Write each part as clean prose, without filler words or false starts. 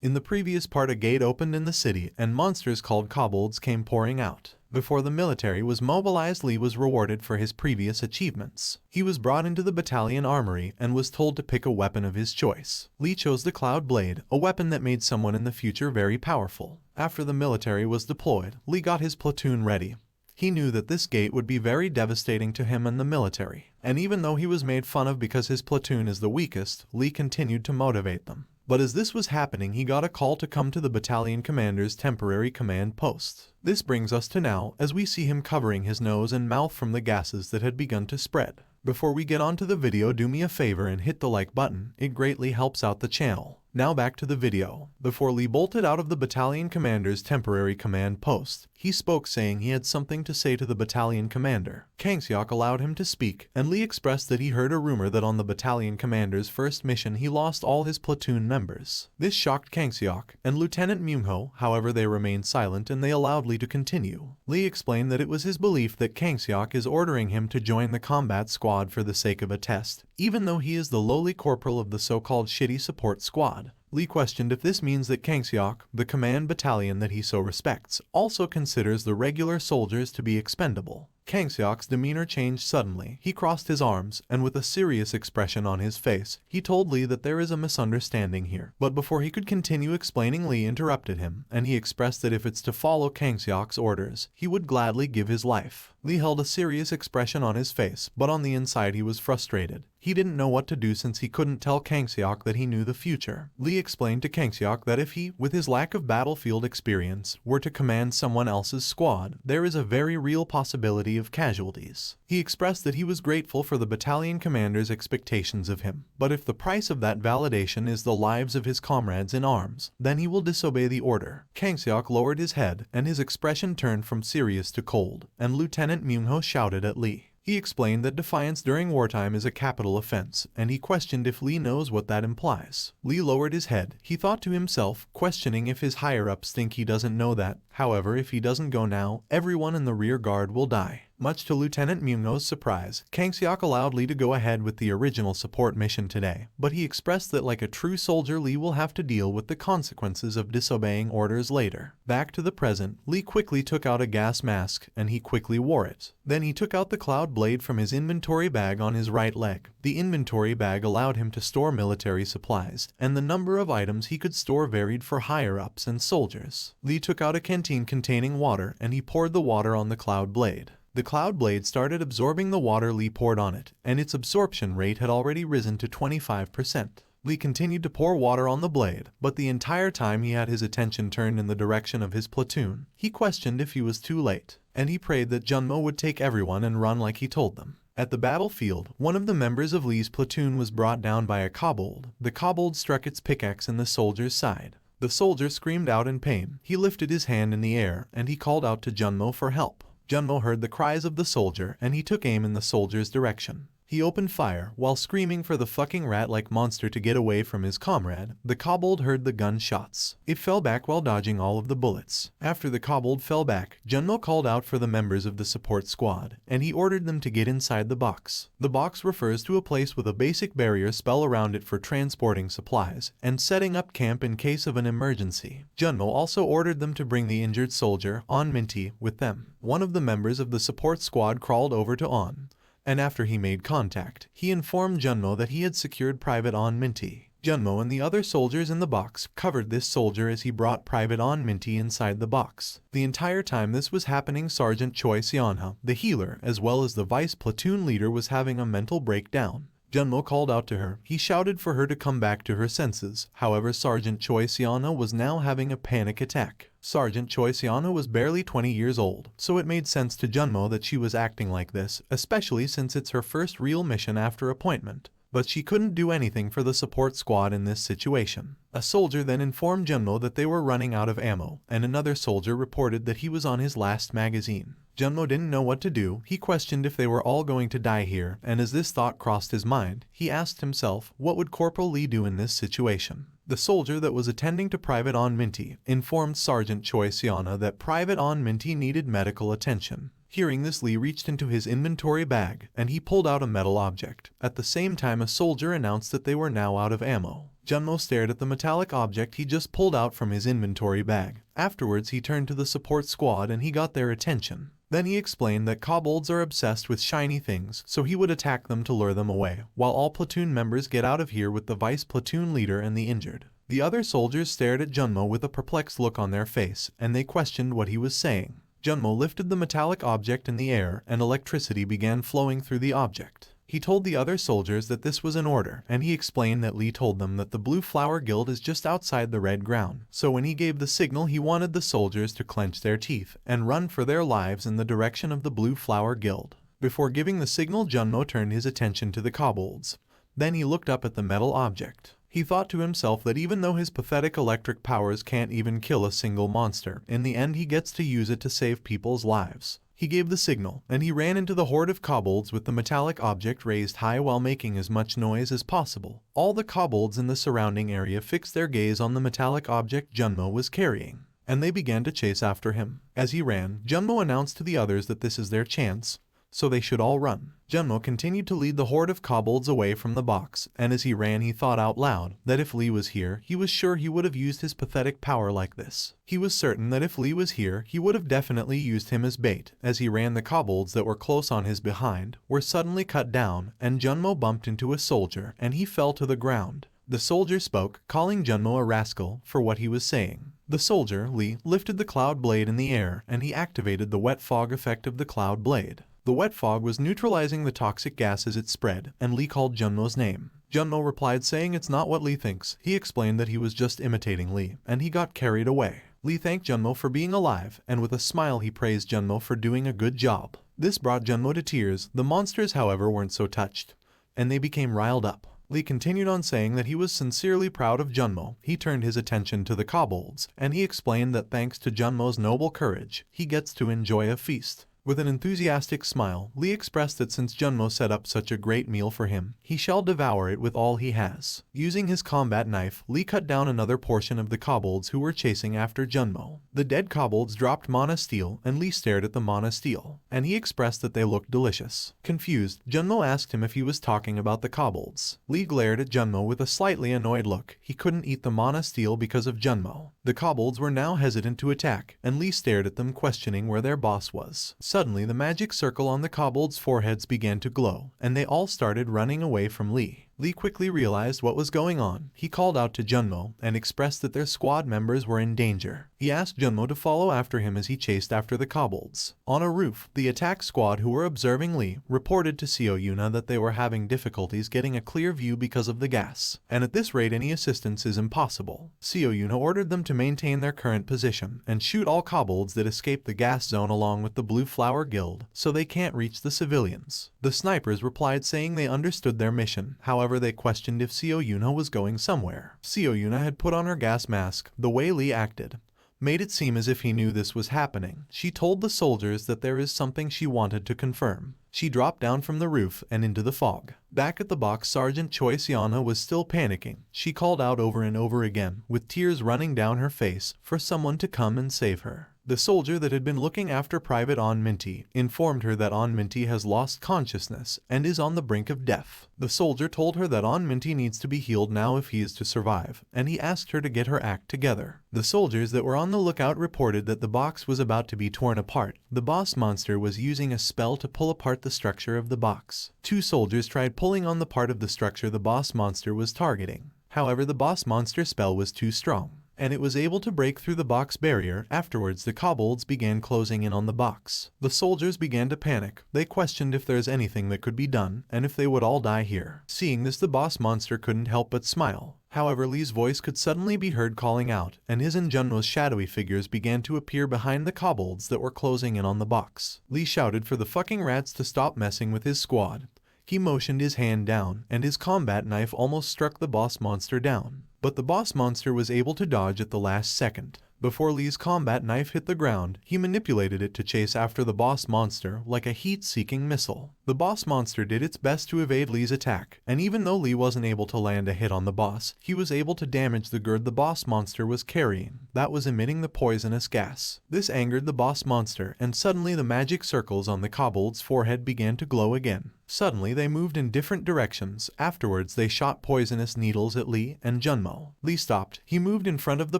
In the previous part, a gate opened in the city and monsters called kobolds came pouring out. Before the military was mobilized, Lee was rewarded for his previous achievements. He was brought into the battalion armory and was told to pick a weapon of his choice. Lee chose the Cloud Blade, a weapon that made someone in the future very powerful. After the military was deployed, Lee got his platoon ready. He knew that this gate would be very devastating to him and the military. And even though he was made fun of because his platoon is the weakest, Lee continued to motivate them. But as this was happening, he got a call to come to the battalion commander's temporary command post. This brings us to now, as we see him covering his nose and mouth from the gases that had begun to spread. Before we get on to the video, do me a favor and hit the like button, it greatly helps out the channel. Now back to the video. Before Lee bolted out of the battalion commander's temporary command post, he spoke, saying he had something to say to the battalion commander. Kang Seok allowed him to speak, and Lee expressed that he heard a rumor that on the battalion commander's first mission he lost all his platoon members. This shocked Kang Seok and Lieutenant Myung-ho, however they remained silent and they allowed Lee to continue. Lee explained that it was his belief that Kang Seok is ordering him to join the combat squad for the sake of a test, even though he is the lowly corporal of the so-called shitty support squad. Lee questioned if this means that Kang Seok, the command battalion that he so respects, also considers the regular soldiers to be expendable. Kang Seok's demeanor changed suddenly. He crossed his arms, and with a serious expression on his face, he told Lee that there is a misunderstanding here. But before he could continue explaining, Lee interrupted him, and he expressed that if it's to follow Kang Seok's orders, he would gladly give his life. Lee held a serious expression on his face, but on the inside he was frustrated. He didn't know what to do since he couldn't tell Kang Seok that he knew the future. Lee explained to Kang Seok that if he, with his lack of battlefield experience, were to command someone else's squad, there is a very real possibility of casualties. He expressed that he was grateful for the battalion commander's expectations of him, but if the price of that validation is the lives of his comrades in arms, then he will disobey the order. Kang Seok lowered his head, and his expression turned from serious to cold, and Lieutenant Myung-ho shouted at Lee. He explained that defiance during wartime is a capital offense, and he questioned if Lee knows what that implies. Lee lowered his head. He thought to himself, questioning if his higher-ups think he doesn't know that. However, if he doesn't go now, everyone in the rear guard will die. Much to Lieutenant Myung-ho's surprise, Kang Seok allowed Lee to go ahead with the original support mission today, but he expressed that like a true soldier, Lee will have to deal with the consequences of disobeying orders later. Back to the present, Lee quickly took out a gas mask, and he quickly wore it. Then he took out the Cloud Blade from his inventory bag on his right leg. The inventory bag allowed him to store military supplies, and the number of items he could store varied for higher-ups and soldiers. Lee took out a canteen containing water, and he poured the water on the Cloud Blade. The Cloud Blade started absorbing the water Lee poured on it, and its absorption rate had already risen to 25%. Lee continued to pour water on the blade, but the entire time he had his attention turned in the direction of his platoon. He questioned if he was too late, and he prayed that Junmo would take everyone and run like he told them. At the battlefield, one of the members of Lee's platoon was brought down by a kobold. The kobold struck its pickaxe in the soldier's side. The soldier screamed out in pain. He lifted his hand in the air, and he called out to Junmo for help. Junmo heard the cries of the soldier, and he took aim in the soldier's direction. He opened fire, while screaming for the fucking rat-like monster to get away from his comrade. The kobold heard the gunshots. It fell back while dodging all of the bullets. After the kobold fell back, Junmo called out for the members of the support squad, and he ordered them to get inside the box. The box refers to a place with a basic barrier spell around it for transporting supplies, and setting up camp in case of an emergency. Junmo also ordered them to bring the injured soldier, On Minty, with them. One of the members of the support squad crawled over to On, and after he made contact, he informed Junmo that he had secured Private On Minty. Junmo and the other soldiers in the box covered this soldier as he brought Private On Minty inside the box. The entire time this was happening, Sergeant Choi Seonha, the healer, as well as the vice platoon leader, was having a mental breakdown. Junmo called out to her. He shouted for her to come back to her senses. However, Sergeant Choi Seonha was now having a panic attack. Sergeant Choi Seonha was barely 20 years old, so it made sense to Junmo that she was acting like this, especially since it's her first real mission after appointment. But she couldn't do anything for the support squad in this situation. A soldier then informed Junmo that they were running out of ammo, and another soldier reported that he was on his last magazine. Junmo didn't know what to do. He questioned if they were all going to die here, and as this thought crossed his mind, he asked himself, what would Corporal Lee do in this situation? The soldier that was attending to Private On Minty informed Sergeant Choi Seonha that Private On Minty needed medical attention. Hearing this, Lee reached into his inventory bag, and he pulled out a metal object. At the same time, a soldier announced that they were now out of ammo. Junmo stared at the metallic object he just pulled out from his inventory bag. Afterwards he turned to the support squad and he got their attention. Then he explained that kobolds are obsessed with shiny things, so he would attack them to lure them away, while all platoon members get out of here with the vice platoon leader and the injured. The other soldiers stared at Junmo with a perplexed look on their face, and they questioned what he was saying. Junmo lifted the metallic object in the air and electricity began flowing through the object. He told the other soldiers that this was an order, and he explained that Lee told them that the Blue Flower Guild is just outside the red ground. So when he gave the signal, he wanted the soldiers to clench their teeth and run for their lives in the direction of the Blue Flower Guild. Before giving the signal, Junmo turned his attention to the kobolds. Then he looked up at the metal object. He thought to himself that even though his pathetic electric powers can't even kill a single monster, in the end he gets to use it to save people's lives. He gave the signal, and he ran into the horde of kobolds with the metallic object raised high while making as much noise as possible. All the kobolds in the surrounding area fixed their gaze on the metallic object Junmo was carrying, and they began to chase after him. As he ran, Junmo announced to the others that this is their chance, so they should all run. Junmo continued to lead the horde of kobolds away from the box, and as he ran he thought out loud that if Lee was here, he was sure he would have used his pathetic power like this. He was certain that if Lee was here, he would have definitely used him as bait. As he ran, the kobolds that were close on his behind were suddenly cut down, and Junmo bumped into a soldier, and he fell to the ground. The soldier spoke, calling Junmo a rascal for what he was saying. The soldier, Lee, lifted the cloud blade in the air, and he activated the wet fog effect of the cloud blade. The wet fog was neutralizing the toxic gas as it spread, and Lee called Junmo's name. Junmo replied saying it's not what Lee thinks. He explained that he was just imitating Lee, and he got carried away. Lee thanked Junmo for being alive, and with a smile he praised Junmo for doing a good job. This brought Junmo to tears. The monsters, however, weren't so touched, and they became riled up. Lee continued on saying that he was sincerely proud of Junmo. He turned his attention to the kobolds, and he explained that thanks to Junmo's noble courage, he gets to enjoy a feast. With an enthusiastic smile, Lee expressed that since Junmo set up such a great meal for him, he shall devour it with all he has. Using his combat knife, Lee cut down another portion of the kobolds who were chasing after Junmo. The dead kobolds dropped mana steel, and Lee stared at the mana steel, and he expressed that they looked delicious. Confused, Junmo asked him if he was talking about the kobolds. Lee glared at Junmo with a slightly annoyed look. He couldn't eat the mana steel because of Junmo. The kobolds were now hesitant to attack, and Lee stared at them, questioning where their boss was. Suddenly, the magic circle on the kobolds' foreheads began to glow, and they all started running away from Lee. Lee quickly realized what was going on. He called out to Junmo and expressed that their squad members were in danger. He asked Junmo to follow after him as he chased after the kobolds. On a roof, the attack squad who were observing Lee reported to Seo Yuna that they were having difficulties getting a clear view because of the gas, and at this rate any assistance is impossible. Seo Yuna ordered them to maintain their current position and shoot all kobolds that escape the gas zone along with the Blue Flower Guild, so they can't reach the civilians. The snipers replied saying they understood their mission. However, they questioned if Seo Yuna was going somewhere. Seo Yuna had put on her gas mask. The way Lee acted made it seem as if he knew this was happening. She told the soldiers that there is something she wanted to confirm. She dropped down from the roof and into the fog. Back at the box, Sergeant Choi Siana was still panicking. She called out over and over again, with tears running down her face, for someone to come and save her. The soldier that had been looking after Private On Minty informed her that On Minty has lost consciousness and is on the brink of death. The soldier told her that On Minty needs to be healed now if he is to survive, and he asked her to get her act together. The soldiers that were on the lookout reported that the box was about to be torn apart. The boss monster was using a spell to pull apart the structure of the box. Two soldiers tried pulling on the part of the structure the boss monster was targeting. However, the boss monster spell was too strong, and it was able to break through the box barrier. Afterwards, the kobolds began closing in on the box. The soldiers began to panic. They questioned if there's anything that could be done, and if they would all die here. Seeing this, the boss monster couldn't help but smile. However, Lee's voice could suddenly be heard calling out, and his and Junmo's shadowy figures began to appear behind the kobolds that were closing in on the box. Lee shouted for the fucking rats to stop messing with his squad. He motioned his hand down, and his combat knife almost struck the boss monster down. But the boss monster was able to dodge at the last second. Before Lee's combat knife hit the ground, he manipulated it to chase after the boss monster like a heat-seeking missile. The boss monster did its best to evade Lee's attack, and even though Lee wasn't able to land a hit on the boss, he was able to damage the gird the boss monster was carrying. that was emitting the poisonous gas. This angered the boss monster, and suddenly the magic circles on the kobold's forehead began to glow again. Suddenly they moved in different directions. Afterwards they shot poisonous needles at Lee and Junmo. Lee stopped. He moved in front of the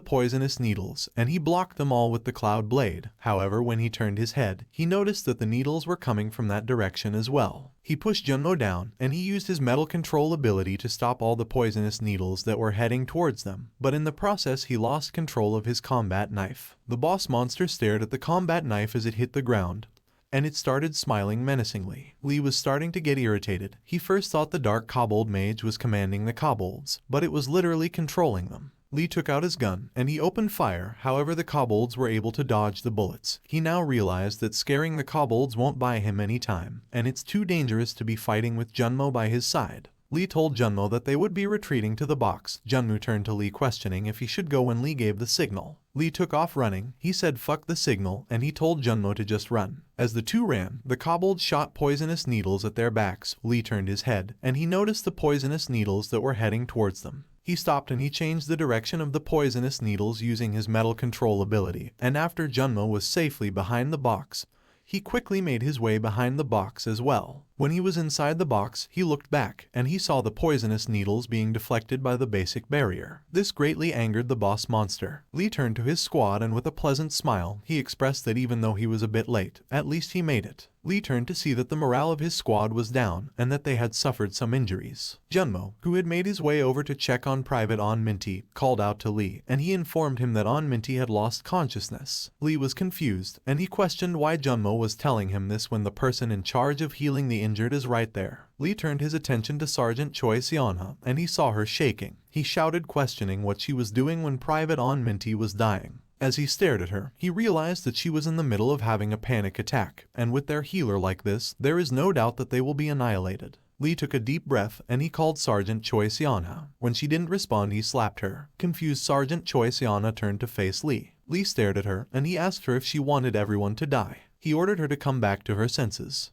poisonous needles, and he blocked them all with the cloud blade. However, when he turned his head, he noticed that the needles were coming from that direction as well. He pushed Junmo down, and he used his metal control ability to stop all the poisonous needles that were heading towards them, but in the process he lost control of his combat knife. The boss monster stared at the combat knife as it hit the ground, and it started smiling menacingly. Lee was starting to get irritated. He first thought the dark kobold mage was commanding the kobolds, but it was literally controlling them. Lee took out his gun, and he opened fire. However, the kobolds were able to dodge the bullets. He now realized that scaring the kobolds won't buy him any time, and it's too dangerous to be fighting with Junmo by his side. Lee told Junmo that they would be retreating to the box. Junmo turned to Lee questioning if he should go when Lee gave the signal. Lee took off running. He said fuck the signal, and he told Junmo to just run. As the two ran, the kobolds shot poisonous needles at their backs. Lee turned his head, and he noticed the poisonous needles that were heading towards them. He stopped and he changed the direction of the poisonous needles using his metal control ability, and after Junmo was safely behind the box, he quickly made his way behind the box as well. When he was inside the box, he looked back, and he saw the poisonous needles being deflected by the basic barrier. This greatly angered the boss monster. Lee turned to his squad and with a pleasant smile, he expressed that even though he was a bit late, at least he made it. Lee turned to see that the morale of his squad was down and that they had suffered some injuries. Junmo, who had made his way over to check on Private On Minty, called out to Lee, and he informed him that On Minty had lost consciousness. Lee was confused, and he questioned why Junmo was telling him this when the person in charge of healing the injured is right there. Lee turned his attention to Sergeant Choi Seonha, and he saw her shaking. He shouted, questioning what she was doing when Private On Minty was dying. As he stared at her, he realized that she was in the middle of having a panic attack, and with their healer like this, there is no doubt that they will be annihilated. Lee took a deep breath, and he called Sergeant Choi Seonha. When she didn't respond, he slapped her. Confused, Sergeant Choi Seonha turned to face Lee. Lee stared at her, and he asked her if she wanted everyone to die. He ordered her to come back to her senses.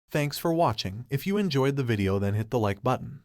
Thanks for watching. If you enjoyed the video, then hit the like button.